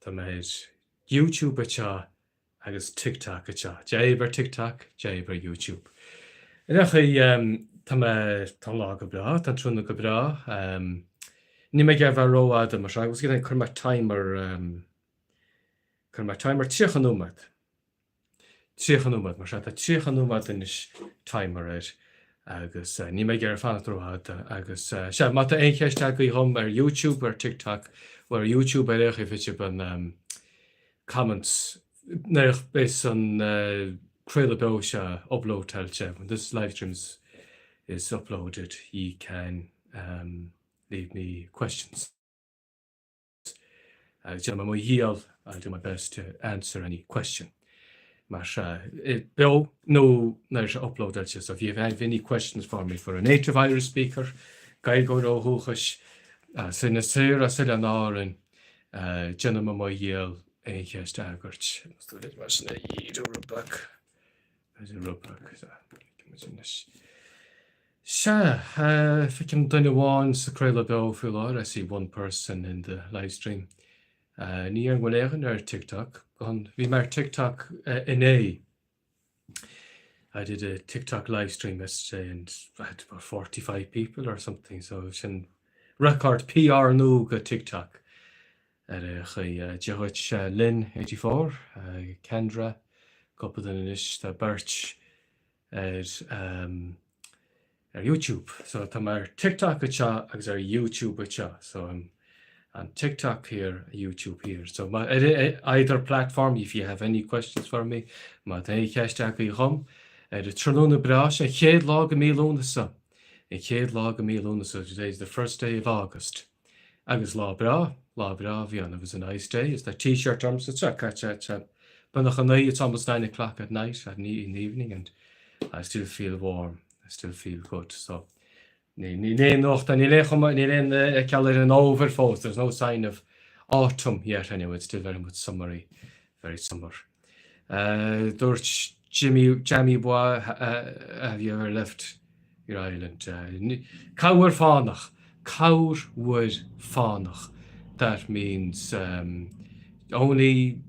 Tá méid YouTube atá agus TikTok atá. Déibhar TikTok, déibhar YouTube. Tá lá go bra, tá trúna go bra. Ní mé ggéir bhar róáda mar agus gin chur mar timer tíochanúmad. Tíochanúmad mar tá tíochanúmad inis timer agus ní mé ggéir fannaróáda agus se má tá échéiste go hom ar YouTube ar TikTok or YouTube if it's an comments based on Trailabosha upload telche. When this live stream is uploaded, you can leave me questions. I'll do my best to answer any question. No upload telche. So if you have any questions for me for a native Irish speaker, gael go ro hochas. Sy'n ystyr a sy'n anorin Jynna ma yiel eichest agart. Stwyd mas na yid o rwbag. As a rwbag. If I can do one Spraoi bill full I see one person in the live stream. Ni ar gwneud ar TikTok. On we mar TikTok in a. I did a TikTok live stream yesterday and I had about 45 people or something. So it's in record PR no go TikTok. Jehoich Lynn 84, Kendra, couple in ish the Birch YouTube. So tamar TikTok acha as our YouTube acha. So I'm on TikTok here, YouTube here. So my either platform, if you have any questions for me, my day hashtag home. The Tronona Brash, a head log a meal on the sun. A chéad lá go míle so today is the first day of August. Agus lá bra bhíon. It was a nice day. It's the t-shirt arms. It's it's almost 9 o'clock at night in the evening and I still feel warm. I still feel good. So there's no sign of autumn yet anyway. It's still very much summery, very summer. Jamie Bois, have you ever left your island? Caur fánach. Caur wood fánach. That means only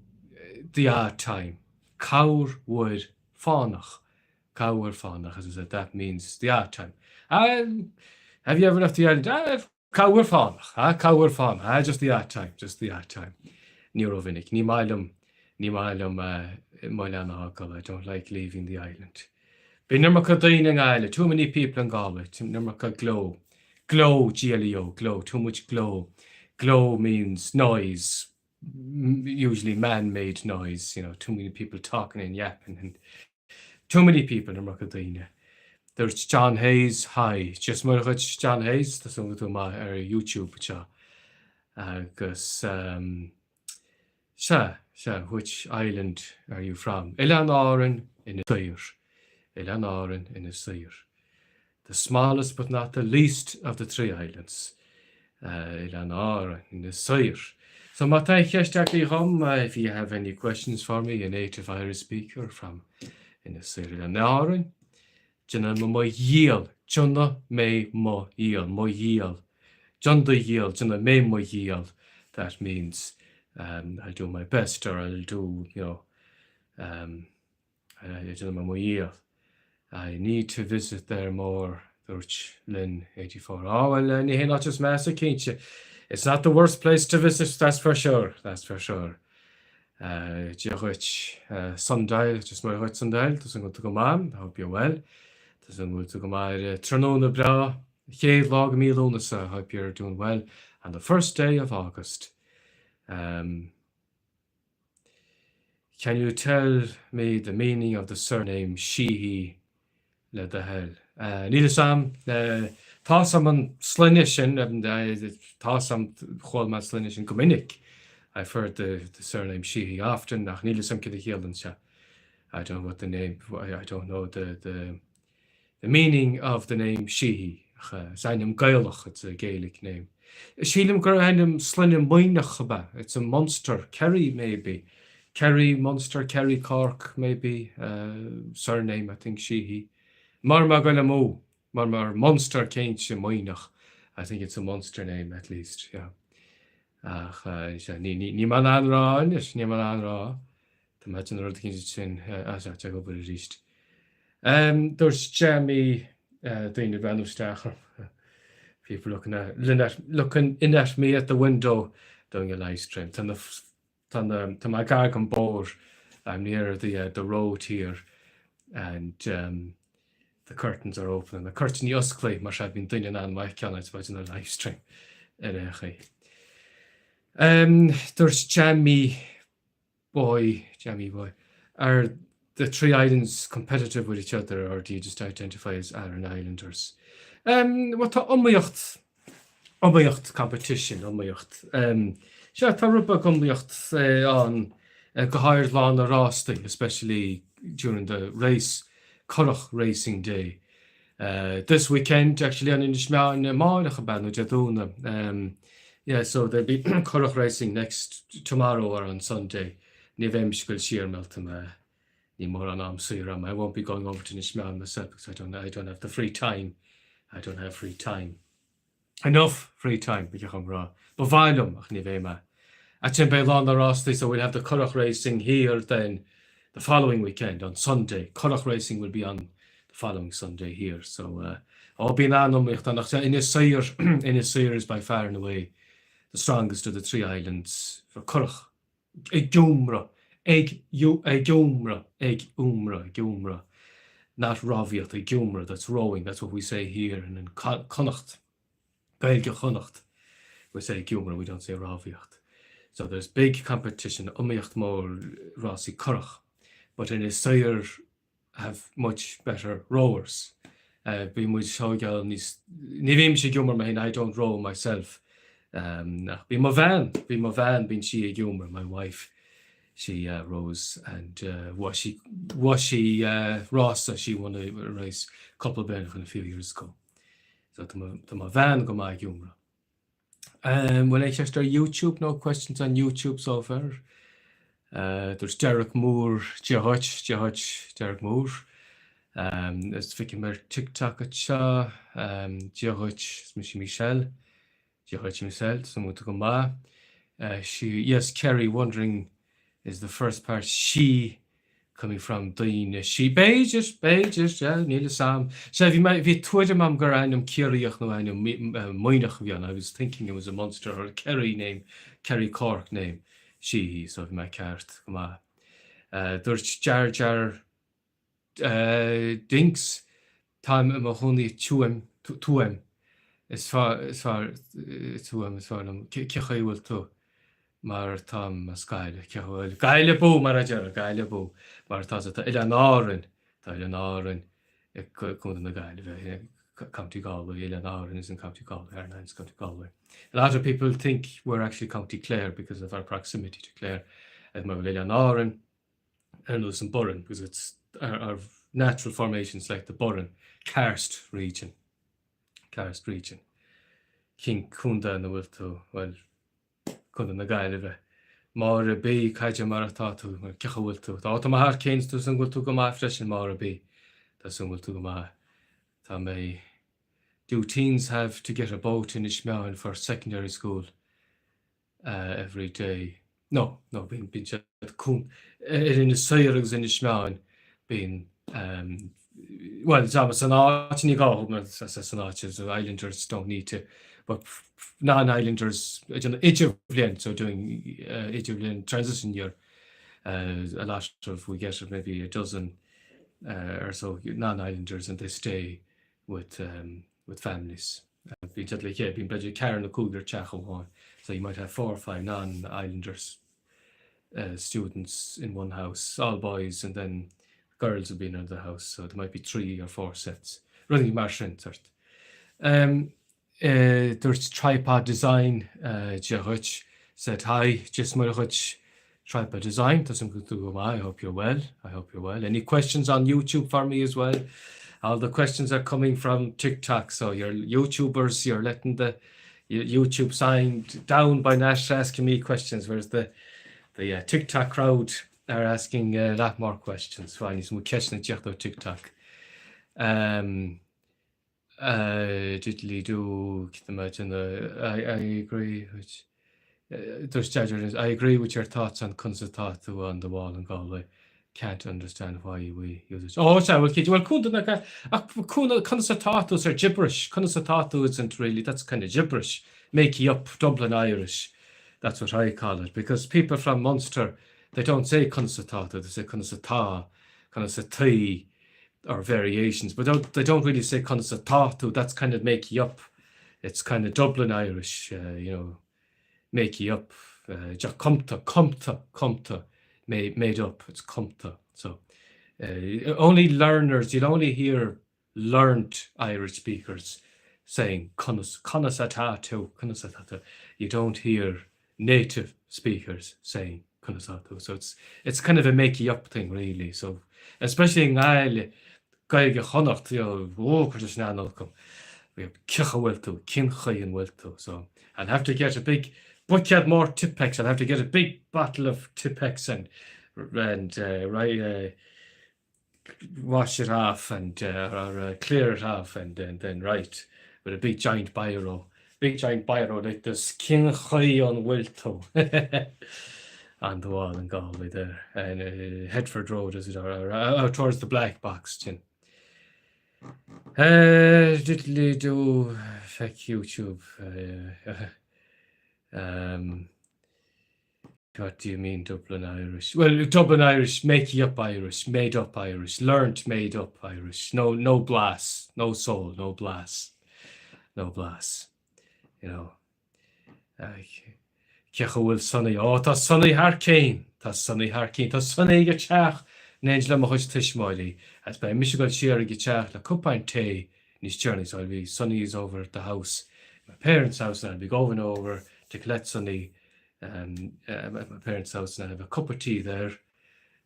the odd time. Caur wood fánach. Caur fánach, as I said, that means the odd time. Have you ever left the island? Caur fánach. Caur fánach. Just the odd time. Just the odd time. Neurovinnic. Ní mailum I don't like leaving the island. Be number dining island, too many people in Galway. Number glow. Glow, GLEO, glow, too much glow. Glow means noise, usually man-made noise, you know, too many people talking and yapping, and too many people in Muckadina. There's John Hayes, hi, just more John Hayes, that's on my YouTube, because, which island are you from? Ilan in a Sire. Ilan in a Sire. The smallest but not the least of the three islands. Ilan in the Sire. So Matai if you have any questions for me, a native Irish speaker from in the Sire. Ilan Jana mo yield. Jana me mo yield. Mo yield. Janda yield. Jana me mo yield. That means I'll do my best, or I'll do, you know, I need to visit there more. Lynn 84. Oh, well, not just Massachusetts. It's not the worst place to visit, that's for sure. That's for sure. Sundial, just my hut Sundial, doesn't go to go man. I hope you're well. Doesn't go to go my Tronona Bra, Chéad Log Mílónas. I hope you're doing well. On the first day of August. Can you tell me the meaning of the surname Sheehy le the hell? Níl tá sam an Slinishin, tá sam chol ma Slinishin Gomininic. I've heard the surname Sheehy often. Nach níl sam kid I don't know what the name. I don't know the meaning of the name Sheehy. Zainum Gaelach, it's a Gaelic name. Sheelim Gurahanum Slinim Moinach. It's a monster. Kerry maybe. Kerry, Munster, Kerry, Cork, maybe, surname, I think, Sheehy. Marma Galamo, Marmar, Munster, Kainch, Moinach. I think it's a monster name, at least, yeah. ach ní man anráis ní man anrá Tá me an rud cin sin te go bud a ríist. Dúirs Jamie daoine brenústeachar. People looking in at me at the window doing a live stream. To my gargan board, I'm near the road here, and the curtains are open. The curtain usclay mar I've been doing on my channel about in a live stream. There's Jamie boy. Are the three islands competitive with each other, or do you just identify as Aran Islanders? Wat tá omíocht competition omíocht. Se tá rubba omíocht on go háir lá a rásting, especially during the race, Currach Racing Day. This weekend, actually, on Inishma in Máilach Banu Jaduna. Yeah, so there'll be Currach Racing tomorrow or on Sunday. Nivem Shkul Sheer Meltum. I won't be going over to Nishma myself because I don't have the free time. I don't have free time. Enough free time, but Violum, Nivema. At Timbelan Rosti, so we'll have the Currach Racing here then the following weekend on Sunday. Currach Racing will be on the following Sunday here. So I'll be in Innisire is by far and away the strongest of the three islands for Currach. Eg Umra. Not Raviat, a Gumra, that's rowing, that's what we say here. And then Connacht, Gaelge Connacht, we say Gumra, we don't say Raviat. So there's big competition, Umiacht more Rossi Currach, but in Isire have much better rowers. Be much Hogal, Nivim Gumra, I don't row myself. Be my van, being she a Gumra, my wife. She rows, and was she Rossa, she won a race couple of a few years ago. So to my van go my Gumra. When I checked our YouTube, no questions on YouTube so far. There's Derek Moore, Derek Moore. There's Vicky Mer TikTok at Shaw, Michelle, someone to go ma. Yes, Kerry wondering, is the first part she coming from Dean? She Beijers, yeah, Neil Sam. So if you might be Twitter mam Garanum Kiriach no anum Moinach Vian. I was thinking it was a monster or a Kerry Cork name. She, so if my cart, come on. There's Jar Dinks, Time Mahoney Tuem. As far Kichay will too. Mar tam Mascaile, Gaile Boo, Marager, Gaile Boo, Martazata, Eleanorin, Kund the Gaile, County Galway, Eleanorin is in County Galway, Ireland's County Galway. A lot of people think we're actually County Clare because of our proximity to Clare, and Eleanorin and Lewis Burren, because it's our natural formations like the Burren, Karst region. King Kunda and the Wilto, well, Kunda Gaile, Mara B, Kaja Maratatu, Kachawilto. The Automahar Kanes to Sungul to Goma fresh in Mara B. The Sungul to Goma. Tamay. Do teens have to get a boat in Ishmael for secondary school every day? No, being just Kun. In the Sayers in Ishmael being, well, it's almost an arch and you go, as an arch, so islanders don't need to. But non-islanders, so doing transition year, a lot of, we get maybe a dozen or so non-islanders, and they stay with families. Being better Karen the Cougar Chachel, so you might have 4 or 5 non-islanders students in one house, all boys, and then girls will be in another house, so there might be 3 or 4 sets. Running Marshin, sort. There's tripod design. Jehuch said hi. Just Murhuch tripod design. Doesn't go to I hope you're well. Any questions on YouTube for me as well? All the questions are coming from TikTok. So your YouTubers, you're letting the YouTube sign down by not asking me questions, whereas the TikTok crowd are asking a lot more questions. Fine, some questions TikTok. Diddly do, I agree. there's judges. I agree with your thoughts on consultatu on the wall in Galway. Can't understand why we use it. Oh, sorry, well, consultatus are gibberish. Consultatu isn't really, that's kind of gibberish. Making up Dublin Irish. That's what I call it. Because people from Munster, they don't say consultatu, they say consulta, consulti, or variations, but they don't really say consultatu. That's kind of making up. It's kind of Dublin Irish, making up. Comta, made up. It's comta. So only learners, you'll only hear learned Irish speakers saying conasatatu. You don't hear native speakers saying conasatu. So it's kind of a making up thing, really. So especially in Gael, Gaeilge chonacht, Curtis Nanolcom. We have Kichawelto, Kinchayan Welto. So I'll have to get a big bucket more Tipex. I'll have to get a big bottle of Tipex and wash it off and or clear it off and then write with a big giant biro. Big giant biro like this Kinchayan Welto on the wall in Galway there. And Headford Road, is it? Or out towards the Black Box, Tin. Diddly do feck YouTube. What do you mean Dublin Irish? Well, Dublin Irish, making up Irish, made up Irish, learned made up Irish. No blass, no soul, no blass. Cecha sunny. Oh, tá sunny Harcane. Tá sunny go teach. Nangela Mahush Tishmoili. As by Michigan Shear Gitchach, la Cupine Tay, Nish journey. So I'll be Sunny is over at the house, my parents' house, and I'll be going over to collect Sunny at my parents' house, and I'll have a cup of tea there.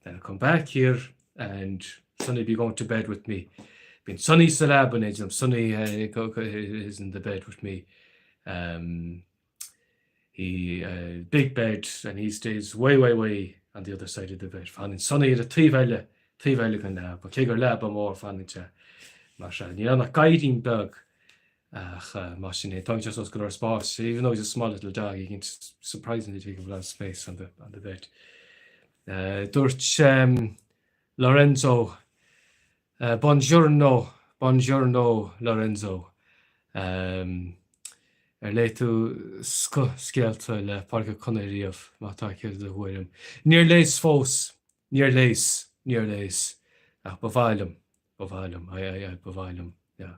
Then I'll come back here, and Sunny be going to bed with me. Been Sunny Salab and Sunny is in the bed with me. He big bed, and he stays way on the other side of the bed. Fanning Sunny the Tivile can now, but Kigger Lab more fanning Marshall. You know, not guiding dog. Machine, don't just go to spots. Even though he's a small little dog, he can surprisingly take a lot of space on the bed. Durch Lorenzo. Buongiorno Lorenzo. Letu skelta le parka coneriaf matake the William. Near lace fos, near lace. Bovilum. I bovilum, yeah.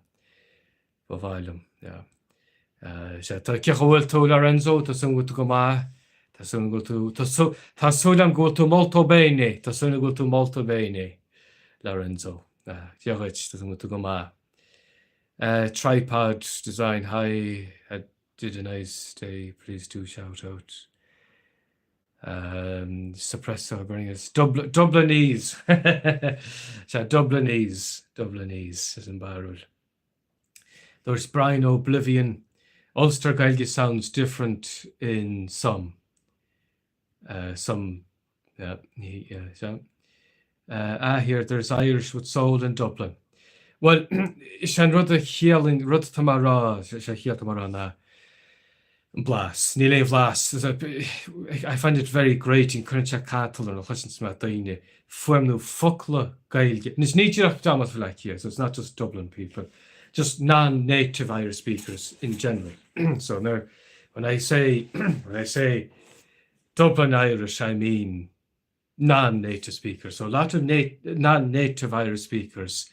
Bovilum, yeah. Cecha to Lorenzo, Tassun go to Goma, Tassun go to Tassulam go to molto bene, Tassun go to molto bene, Lorenzo. Jorich, Tassun go to Goma. Tripod design, hi, did a nice day, please do shout out. Suppressor bring us Dublinese. Dublinese is in Barrel. There's Brian Oblivion. Ulster Gaeilge sounds different in some. Here there's Irish with soul in Dublin. Well, Shan Rudda Healing, Rud Tamara, Shahia Tamara na. Blas, Nile Blas. I find it very great in Cruncha Cattle and Hushin's Matine. Fuemnu Fukla Gaeilge. And it's not just Damas like here, so it's not just Dublin people, just non-native Irish speakers in general. So now, when I say Dublin Irish, I mean non-native speakers. So a lot of non-native Irish speakers,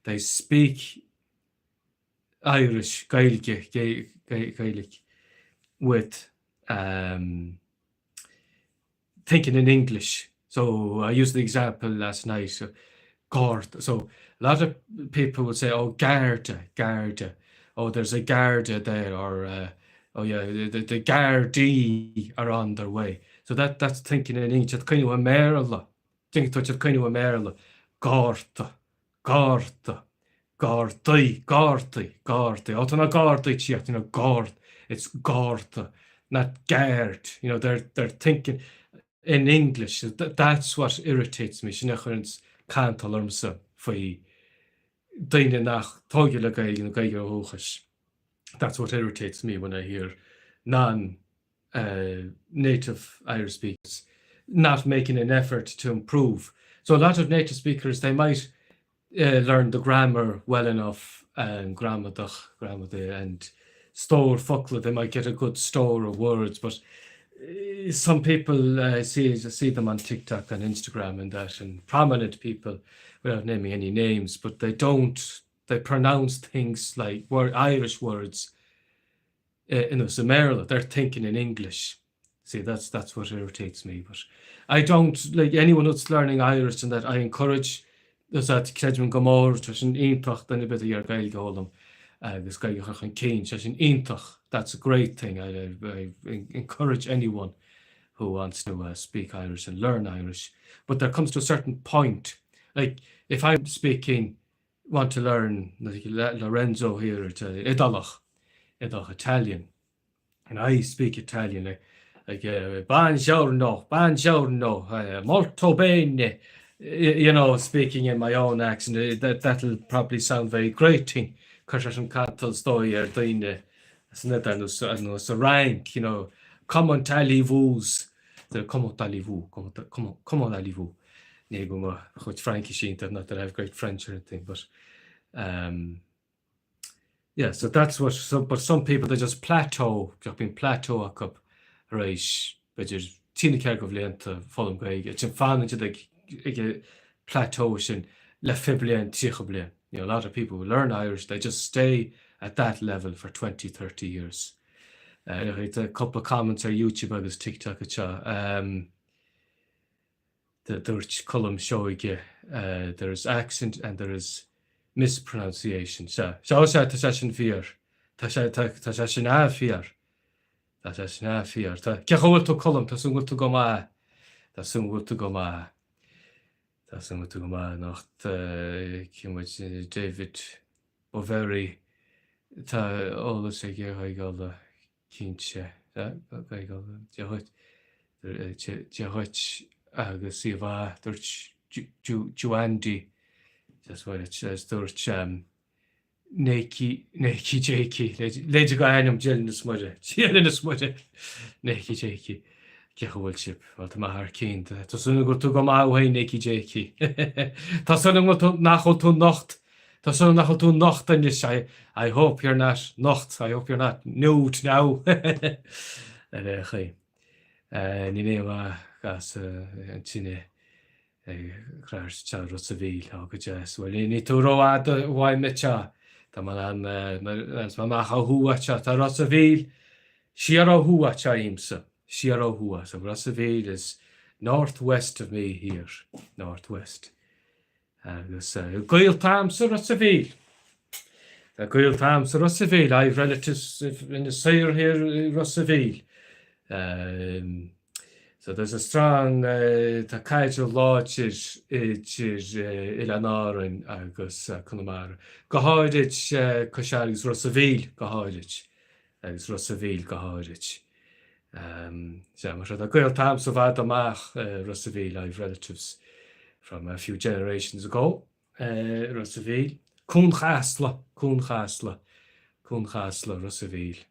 they speak Irish Gaelic with thinking in English. So I used the example last night. Gord. So a lot of people would say, "Oh, Garda. Oh, there's a Garda there," or "Oh yeah, the Gardaí are on their way." So that's thinking in English. It's kind of a Merla. Think touch it kind of a Merla. Garda. Gardai. Oh, not Gardai, you know, Gord. It's Garda, not Gard. You know, they're thinking in English. That's what irritates me. Shinachans can't learn so for Daine nach Togila Gail. That's what irritates me when I hear non native Irish speakers not making an effort to improve. So a lot of native speakers, they might learn the grammar well enough, and grammar and store fuckle, they might get a good store of words, but some people see them on TikTok and Instagram and that, and prominent people, without naming any names, but they pronounce things like Irish words in a Sumerla. They're thinking in English. See, that's what irritates me. But I don't, like anyone that's learning Irish and that, I encourage those that Kedman Gomor, Tashin Intach, then a bit of your guy Golem, this guy Yachan Keen, Tashin Intach. That's a great thing. I encourage anyone who wants to speak Irish and learn Irish. But there comes to a certain point, like if I'm want to learn like Lorenzo here to Idalach Italian, and I speak Italian like buongiorno, molto bene, speaking in my own accent. That'll probably sound very grating, because I'm cattle story or doing it's a rank, comment allez-vous, comment allez-vous. With Frankie Sheen, not that I have great French or anything, but yeah, so that's what. But some people, they just plateau up, right? But just tina ceir go bhlianta fólam gaige. It's fan into the plateau in le fiblian tichablian. A lot of people who learn Irish, they just stay at that level for 20, 30 years. A couple of comments on YouTube agus TikTok there's column showing there's accent and there is mispronunciation. So ta session fear. Ta session a fear. Ta session a fear. Ta cehol to column, ta sungul to go ma. Ta sungul to go ma. Ta sungul to go ma nach David Boveri. Ta all say I got the kinche. I got Jehoch agus si bha dúirt Joandy, that's what it says, dúirt Neki Jakey, leidir go ainm Jill na smuide, Neki Jakey, cehúil sib, bhil tá maithar cínta. Tásúna gur tú go máhain Neki Jakey. Tásúna nachol tú nocht, tásúna nachol tú nocht in this. I hope you're not nocht, I hope you're not nude now. Ní néha gas an tíine chráir te sa bhíl á go jazz. Well, ní tú roiád bhhaid me te. Tá man maach á hua te tá ras a bhíl siar á hua te imsa. Siar á hua. So ras a bhíl is northwest of me here. Northwest. Agus gael tam sa ras a bhíl. The gael tam sa ras a bhíl. I have relatives in the sire here ras a bhíl. So there's a strong tá caiidir láidir Ilanárin agus Connemara. Go háirid cosseagus Rossaville go háirid agus Rossaville go háirid. So mar a gael tam sa bhad amach Rossaville. I have relatives from a few generations ago. Rossaville. Cún chasla Rossaville.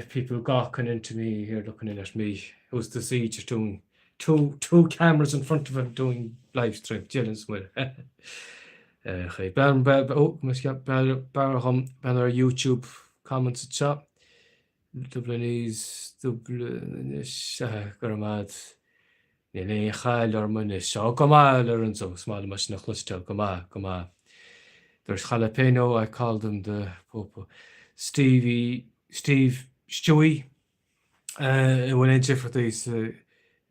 People gawking into me here, looking in at me. Who's the siege doing two cameras in front of him doing live stream? Jillin's with must get better our YouTube comments at chat. Dublinese Garamad. Nene Chal or Munish. Oh, come on, so small much nachlustel. Come on. There's jalapeno, I called him the Popo. Steve Stewie. When I for this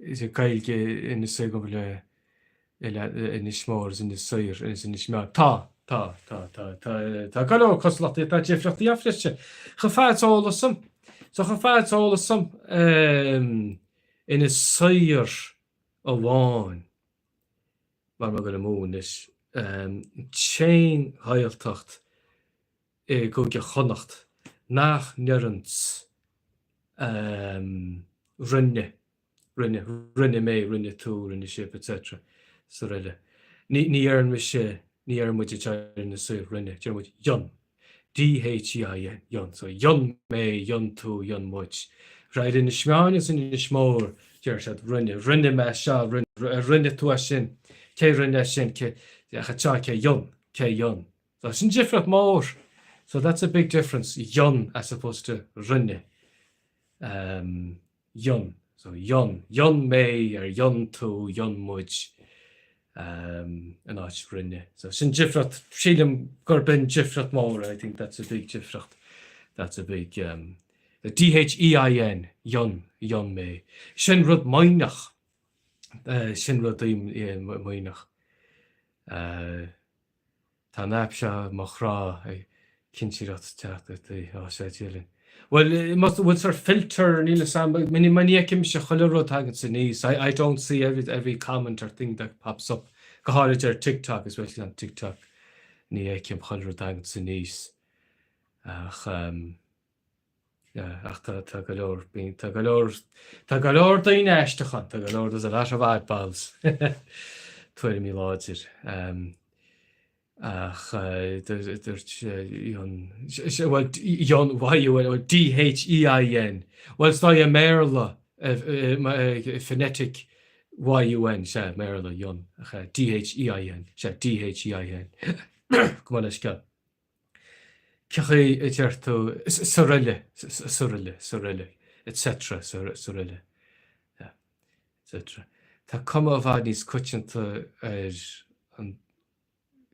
is a kailge in the second in the s'mores in the sire in the smell. Ta. Gallo coslot that Jeff the after. Gefaat all of some. So gefaat all of some in a sire of one. Waar we gonna moon is chain heiltocht go je chonacht nach nerens rinne mee, rinne toe, rinne ship, etc. So rille. Ni ern me she, ni ern moet je in de suur rinne, je moet jon. D-H-E-I-N, yon. So yon me, yon tú, yon much. Right in the shmeán is in the shmór, Gershad, rinne me sha, rinne tú a sin, ke rinne sin, ke yon. So it's in different more. So that's a big difference. Yon as opposed to rinne. Yon. So yon me or yon tú, yon much. And that's rinne. So it's in different. Sheelam Gurbin different more. I think that's a big different. That's a big. The D-H-E-I-N, yon me. Sin rud mainach. Sin rud mainach. Tá napsha machra kinchirat chat. Well, it must with sort of filter Neil Sam, many akim shachalurot haggins. I don't see every comment or thing that pops up. Kaharager TikTok, especially on TikTok. Ni akim chalurot haggins. Ach tá galore being tá galore daoine eistechan, tá galore there's a lot of eyeballs. 20 láidir. Ach there's yon Y-U-N, D-H-E-I-N. Well, it's not a Merla, phonetic Y-U-N, she Merla, yon. D-H-E-I-N, she D-H-E-I-N. Come on, let's go. Cechi ejartu sorelle, etc. Sorelle, yeah, etc. Tá cuma bhhaidníos cuitinta an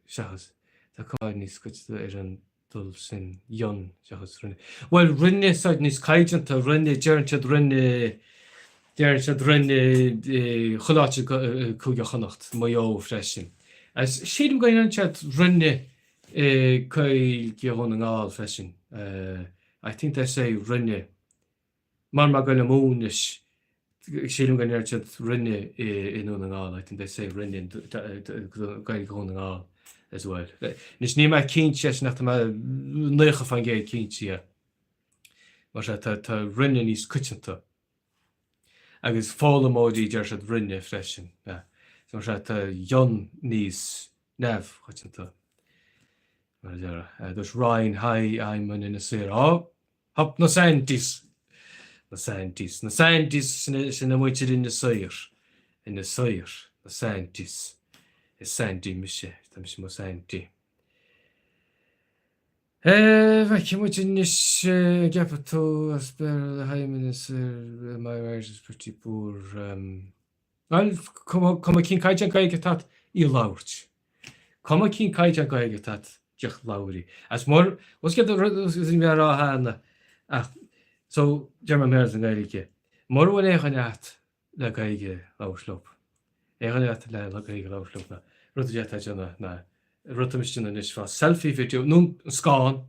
seachas. Tá cuma bhhaidníos cuitinta an dul sin yon seachas rinne. Well, rinne said níos caidianta rinne dearntead rinne chuláte cúgachanacht mayo freisin. As siadm going antead rinne Kyle Gihon all fishing. I think they say rinne. Man magana moonish. Sheelam going to rinne in all. I think they say rinne Kyle Gihon all as well. Nish nima kinch nach ma neicha van gay kinch. Maar ta rinne is kuchenta. Agus fall emoji just rinne freshen. Yeah. So yon nis nav kuchenta. There's Ryan, hi, I'm in a sir. Oh, hop no scientists. The scientists in a witcher in the sire. The scientists. It's Sandy, Michelle. That's my Sandy. What can we in this capital? The high minister, my marriage is pretty poor. Well, come a king kajan guy get that, you lout. Come a king kajan guy get that. Lowry. As more, what's get the in your hand? So, German Mers and Gaelic. More when I can at the Gaige low slope. I can at the Gaige low slope. Rotajata, na. Rotamischen and Ishfa. Selfie video. No, scan,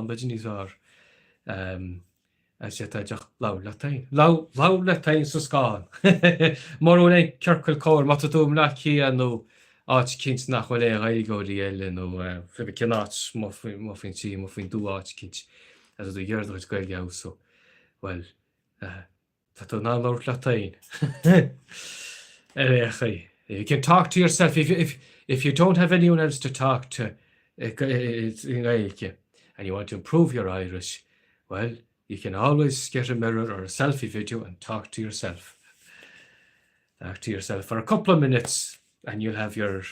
but you need are. As yet, I just low Latin, so scan. More when I Kirkle core, Matatum Laki and no. Arch kins nach wel I go die elle no febe kenats muffin see muffin do arch kins as the year that go go so well that na lord Latin. You can talk to yourself if you don't have anyone else to talk to it's and you want to improve your Irish, well, you can always get a mirror or a selfie video and talk to yourself for a couple of minutes. And you'll have your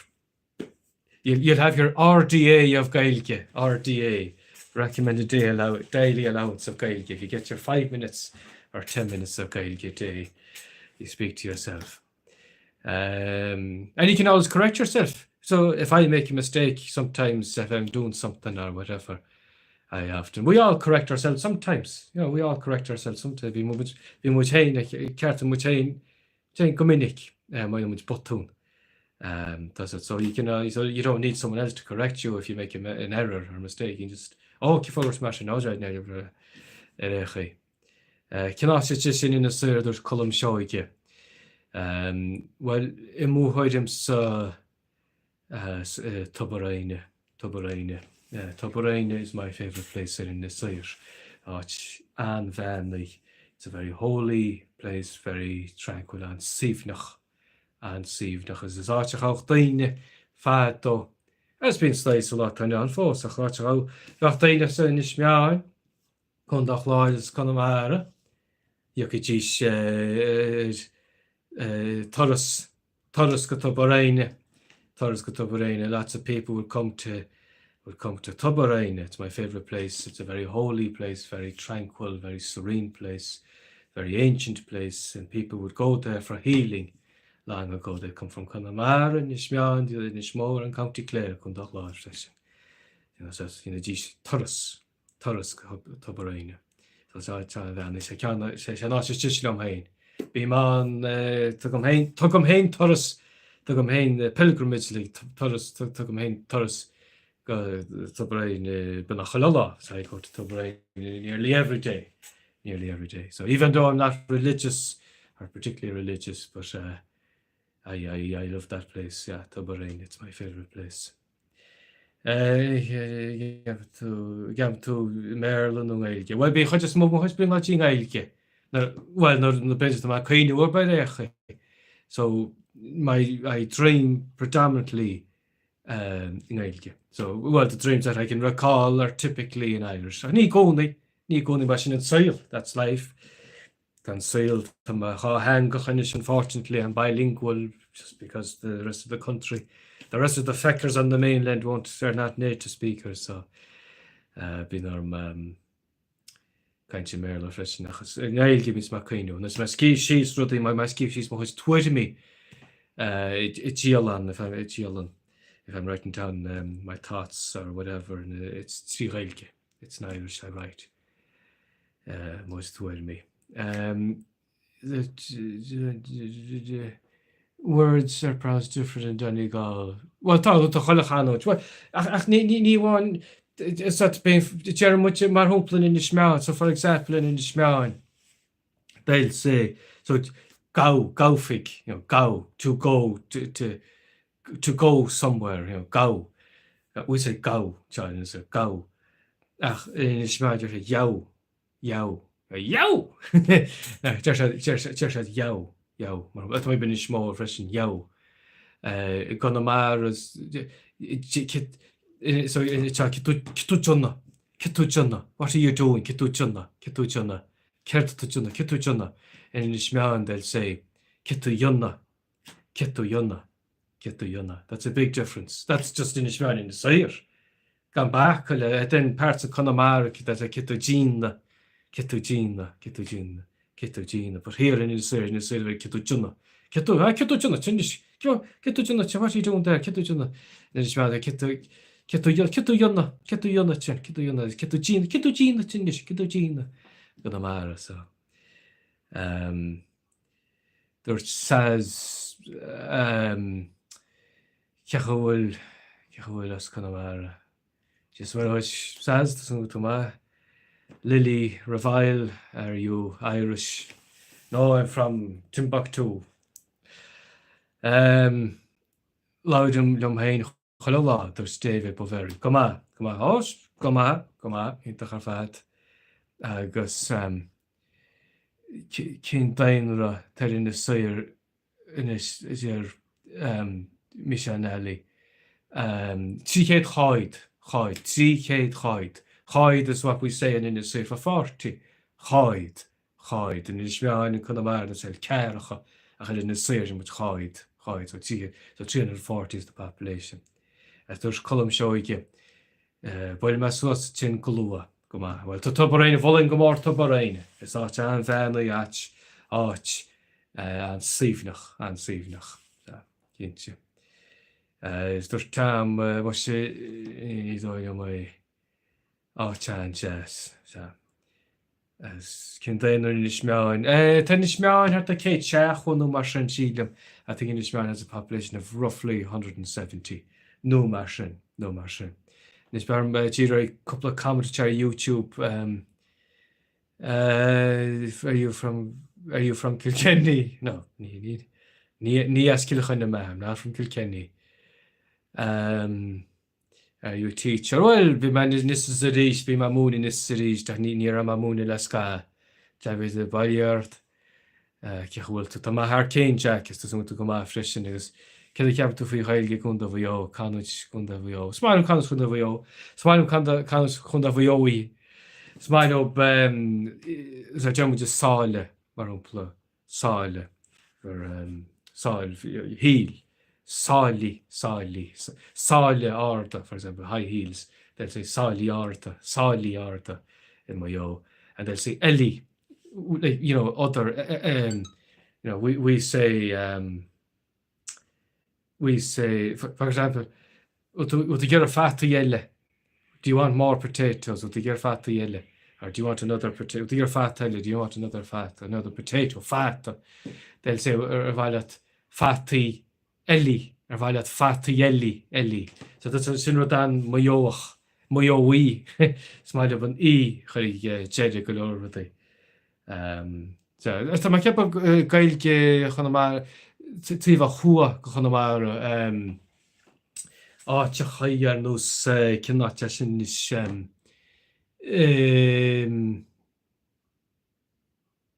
RDA of Gaeilge, RDA, recommended daily allowance of Gaeilge. If you get your 5 minutes or 10 minutes of Gaeilge a day, you speak to yourself. And you can always correct yourself. So if I make a mistake, sometimes if I'm doing something or whatever, we all correct ourselves sometimes. You know, we all correct ourselves sometimes. We much gominnic, much button. Does it? So you can so you don't need someone else to correct you if you make an error or mistake. You just keep smashing out right now. Can I just in the sir there's column show again. Well, imu hoidem sa Toboraine. Toboraine is my favorite place in the Sire. Anne Vanley. It's a very holy place, very tranquil and sifnach. And Sivnach is áteach auch daine fáto Has been slice a lot on an fós a chláte á bhecht daine san is meáin chun dach láiles Connemara. You could use Torres go Tubareine. Lots of people would come to Tubareine. It's my favorite place. It's a very holy place, very tranquil, very serene place, very ancient place, and people would go there for healing. Long ago, they come from Connemara, Nishmeon, Nishmore, and County Clare, Kundachlar session. So Torres Tubareine. So then say not just hain. Be man tugum hain Torres tugum hain pilgrimage Torres tugum hain Torres go Tubareine benachalala. So I go to Tubareine nearly every day. So even though I'm not religious or particularly religious, but I love that place. Yeah, Tubareine, it's my favorite place. Gam to Maryland and Gaelge. Well, be just more has been watching Gaelge. Well, not the best of my kind of by there. So I train predominantly in Gaelge. So the dreams that I can recall are typically in Irish. Ní gcónaí bashing in sail. That's life. Can sail to my hang unfortunately I'm bilingual just because the rest of the country. The rest of the feckers on the mainland they're not native speakers, so been kind of Merle fresh nachas. I'll give me some kind of. That's my ski she's ruddy. My ski she's more Twitter me. It's Yelan if I'm writing down my thoughts or whatever, and it's Tsigailke. It's in Irish I write. Most Twitter me. The words are perhaps different in Donegal. Well, talk to Cholachano. Well, ni one. It's that being Jeremy much more hopeful in the Schmaun. So, for example, in the Schmaun, they'll say so. Go fig. Go to go somewhere. Go. We say go. China say go. In the Schmaun, you say yo. Just yo. Yo, maar dat moet je niet small fresh yo. Ik kan maar so it's like kitujonna. What are you doing? Kitujonna. And in Ishmael they'll say kitujonna. That's a big difference. That's just in Ishmael in the Sire. Gone back, then parts of Connemara that's a kitujina. But here in the Sire, kitujonna. Kitujonna, change. Kitujonna, what are you doing there? Kitujonna. And Ishmael kitujonna, kitujina, Connemara. So there says Cahul as Connemara. Just what I says to my Lily Revile, are you Irish? No, I'm from Timbuktu. Loudum Lumhain Cholala, there's David Boveri. Come on, host, come on, into Harfat. Gus King Dainra, telling the Sire in his your Missionelli. Three Hyde. Hyde is what we say in the Sire for 40. Hyde. And in Ishmael and Connemara, it's El Caracha. I had in the Sire much Hyde. So 340 is the population. As there's column show again. But my source Chin Kulua. Come on. Well, to Tubareine, Volling Gomor Tubareine. It's not Jan family, Arch, and Sievnach. So, can't you? Is there time, what's it? My Arch and Jess. So, as container in Ishmael. Ishmael had the Kate Shach, one no Martian Shilum. I think in Ishmael has a population of roughly 170. No Martian. Ishmael, a couple of comments on YouTube. Are you from Kilkenny? No, ni as Kilkenny, ma'am, not from Kilkenny. Are you teacher? Well, be man is necessary, be my moon in necessary, that near my moon in Laska. Javis the Bayard. Kihwil to my hurricane jack is to come out fresh and is ce ceapú faoi chailge chunda bhío canúid chunda bhío. Smailm canúid chunda bhío, smailm canúid chunda bhíoí, smailm dearmid is sáile mar úpla sáile sáil híl. Sáile áta, for example, high heels. They'll say sáilí áta in Mayo, and they'll say Ellie. Other, we say, for example, would you get a fat to yelle? Do you want more potatoes? Would you get fat to yelle? Or do you want another potato? Would you get fat to yelle? Do you want another potato? Fat. They'll say, violet fatty Ellie, or violet fatty Ellie. So that's a sin dan Mayoí. Smile of an E, Jerry Galore with the. So, as my kept gailge Honamar, Tiva Hua Honamar, Chahayar nos cannot just in this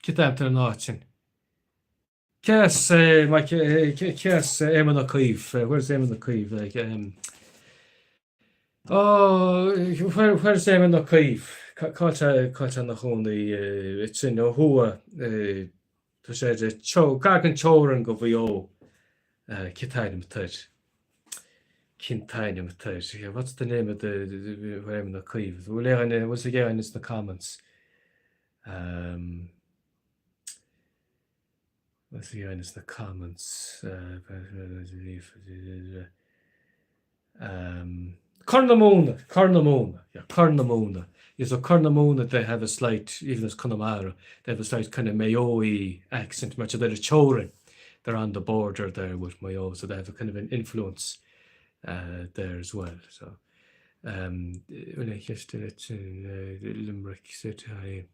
get after an archin. Kes my Kes Emma Cleave. Where's Emma Cleave? Where's Emma Cleave? Caught on the honey, it's in a hua to say the gagan choran go vio Kintainum touch. Yeah, what's the name of the where in the cleave? What's again is the comments. What's again is the comments. Carnamona. Yeah, Carnamona. Is a Carnamona, they have a slight, even as Connemara, they have a slight kind of Mayo-y accent, much of their choran. They're on the border there with Mayo, so they have a kind of an influence there as well. So, when I guessed it in Limerick, said I,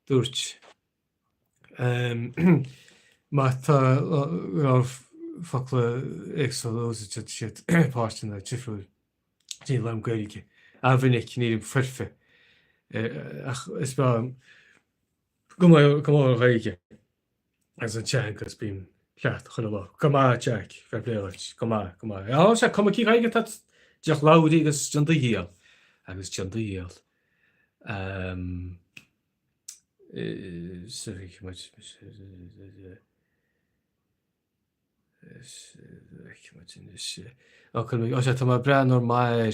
Durch. Mata, Fakla, Exolos, shit, Parston, Chifru, Lam Gaelic, Avinic, need him Ferfe. It's about come on, Reiki. As a chank has been flat. Come on, Jack. Fair play, come on. I also come a key. I get that just loudy as John the Heel. I was John the Heel. Sorry, much. Oh, can we also tell my brand or my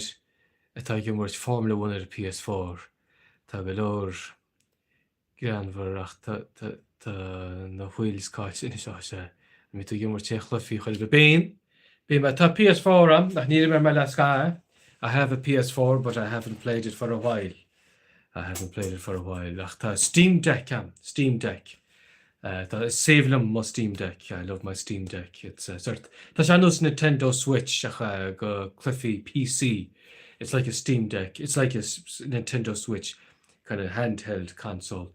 attack him was Formula 1 at PS4. Tagalor Granvarach the wheels caught in his osha. Me to gimmer checklify the bean. Be my top PS4 I need my last guy. I have a PS4, but I haven't played it for a while. Steam Deck. Save them my Steam Deck. I love my Steam Deck. It's sort. That's I know Nintendo Switch. Go Cliffy PC. It's like a Steam Deck. It's like a Nintendo Switch, kind of handheld console.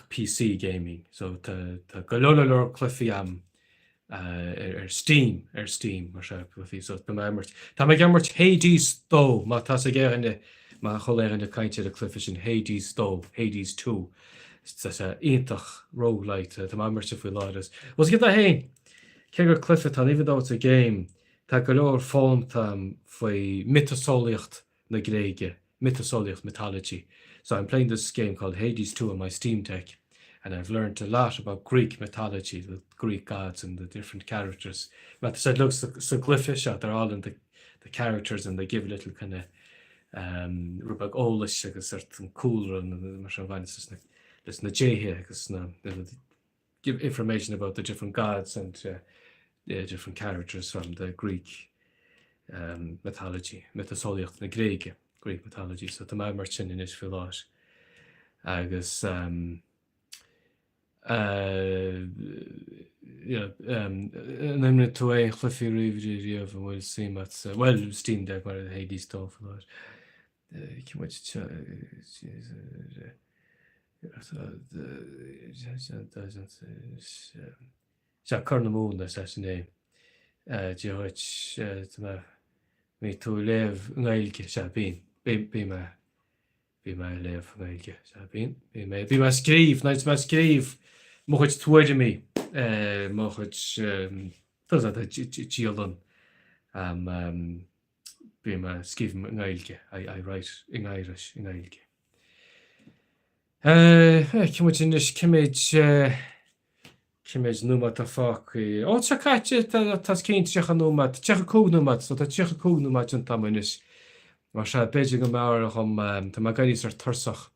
PC gaming. So the Gololor Cliffy Steam or sharp Cliffy. So the members. Tam agammert Hades though. Ma tas again ma choler in the kind of the Cliffish in Hades 2. It's a intach roguelite. The members if we ladders. Was get that hey? Kegger Cliffiton, even though it's a game. Tá go leor fóm faoi mythosoliacht na Gréige, mythosoliacht mythology. So I'm playing this game called Hades 2 on my Steam Deck, and I've learned a lot about Greek mythology, the Greek gods and the different characters. But I said, look, so glyphish out, they're all in the characters, and they give a little kind of rubag olish, like a certain cooler, and there's na J here, because give information about the different gods and different characters from the Greek mythology, mythosoliacht na Gréige, Greek mythology. So the merchant in Ishfil lot. Agus and then to a Cliffy review of we'll see much well Steam Deck where the Hades stuff a lot. Carnamoon, that's his name. George, me to live Nailke, Sabine. Be my live Nailke, Sabine. Be my skrive, nice my skrive. Mocht tweede me. Mocht Does that Gildan be my skiven Nailge. I write in Irish in Nailge. Kimage numa ta fuck. Oh, chakache taskin checha numa, checha kug numa, so that checha kug numa and tamanis. Masha Beijing and Mauer to Magalis are Tursach.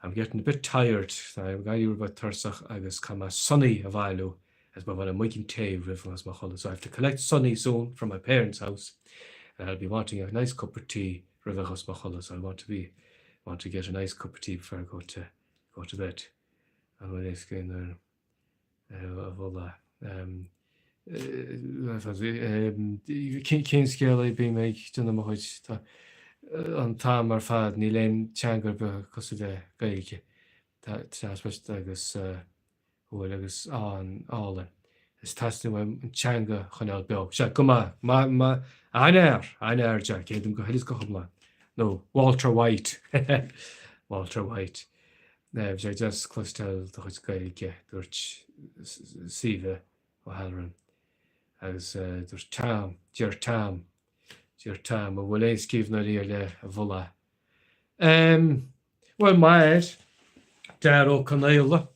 I'm getting a bit tired. I'm going to about Tursach. I guess come a sunny of Ilu as my one I'm making tea river as my holiday. So I have to collect sunny soon from my parents' house. And I'll be wanting a nice cup of tea river as my holiday. So I want to get a nice cup of tea before I go to bed. And when it's going there. Cén scéala bí méid duna chuid an tám ar fad ní léon teangar be cosú de gaige táspast agus bhfuil agus an ála. Is tasú an teanga chuneal beag. Se go aine Jack céadm go helis go chumla. No, Walter White. Walter White. Bhí just clostel do chuid gaige dúirt sive ó Halran. Agus dúirt tam, Dear tam, a bhfuil é scíbhna le a bhula. Well, maid, dar ó Canéla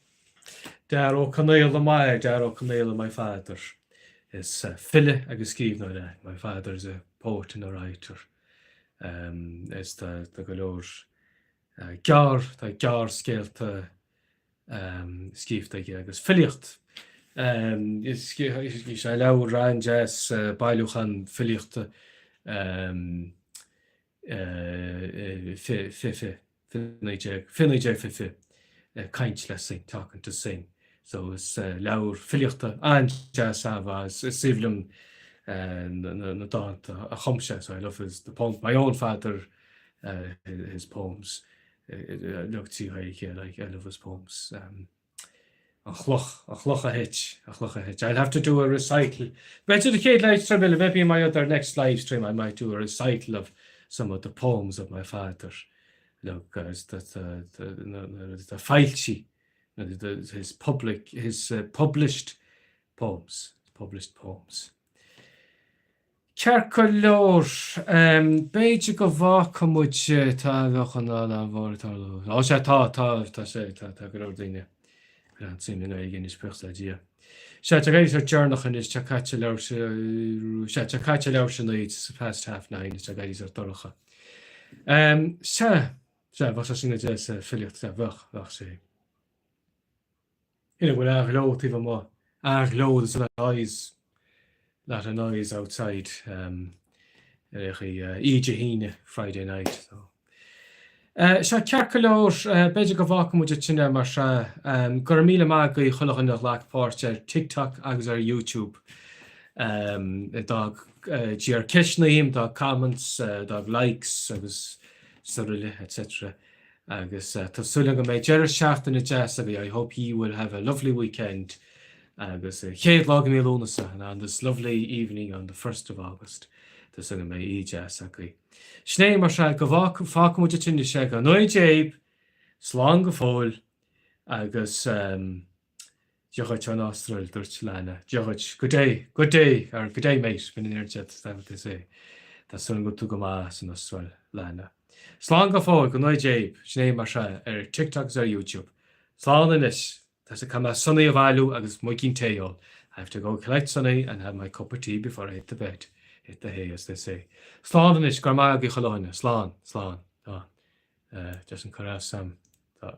maid, dar ó Canéla my father is Philip agus scíbhna le. My father is a poet and a writer. Is the golóir gar scéalta scíbhta agus filiocht. Is sé leabhar ran jazz bailúchan filiochta fife kaint le sing, talking to sing. So it's leabhar filiochta an jazz is sivlum na dant a chumse. So I love the poems. My own father, his poems. Look to like I love his poems. A chloch a hitch. I'll have to do a recital. But to the Kate live stream, maybe in my other next live stream, I might do a recital of some of the poems of my father. Look, guys, the Feilchi, his published poems. Cercolor, Beige go bhhacamuid tá bhechan an bhhartarú. Á sé tá go ordine. Gran sin in igen is perch dia. Sé gaidir jarnachan is chacacha leir it's past 9:30 is gaidir dorcha. Se was sin jazz filiocht bhach sé. Ina bhfuil aghló tíh má. Aghló is eyes. That a noise outside Ijahine Friday night. So. Se cearcolóir beidir go bhhacamuid tinine mar se gur míle mágaí chulachan nach leachpáirt ar TikTok agus ar YouTube. Dag díar cisnaím, dag comments, dag likes agus surile, etc. Agus tásúla go méid deireadh seachtain na jazz a bhí. I hope you will have a lovely weekend. Agus chéad lágan í lúnasa and on this lovely evening on the 1st of August. Tásúla mé jazz acu. Sné mar se go bhhacamuid tinine sé go nóid Jabe, slán go fóil agus deochaid an Austrail dúirt lena. Deochaid good day or good day mate bin in airjet that say. Tásúla go tú go más an Austrail lena. Slán go fóil go nóid Jabe, sné mar se ar TikTok ar YouTube. Slán inis. That's a come a sunny of Ilu agus making tail. I have to go collect sunny and have my cup of tea before I hit the bed. Hit the hay, as they say. Slán is garmag chalóine. Slán. Just in Sam.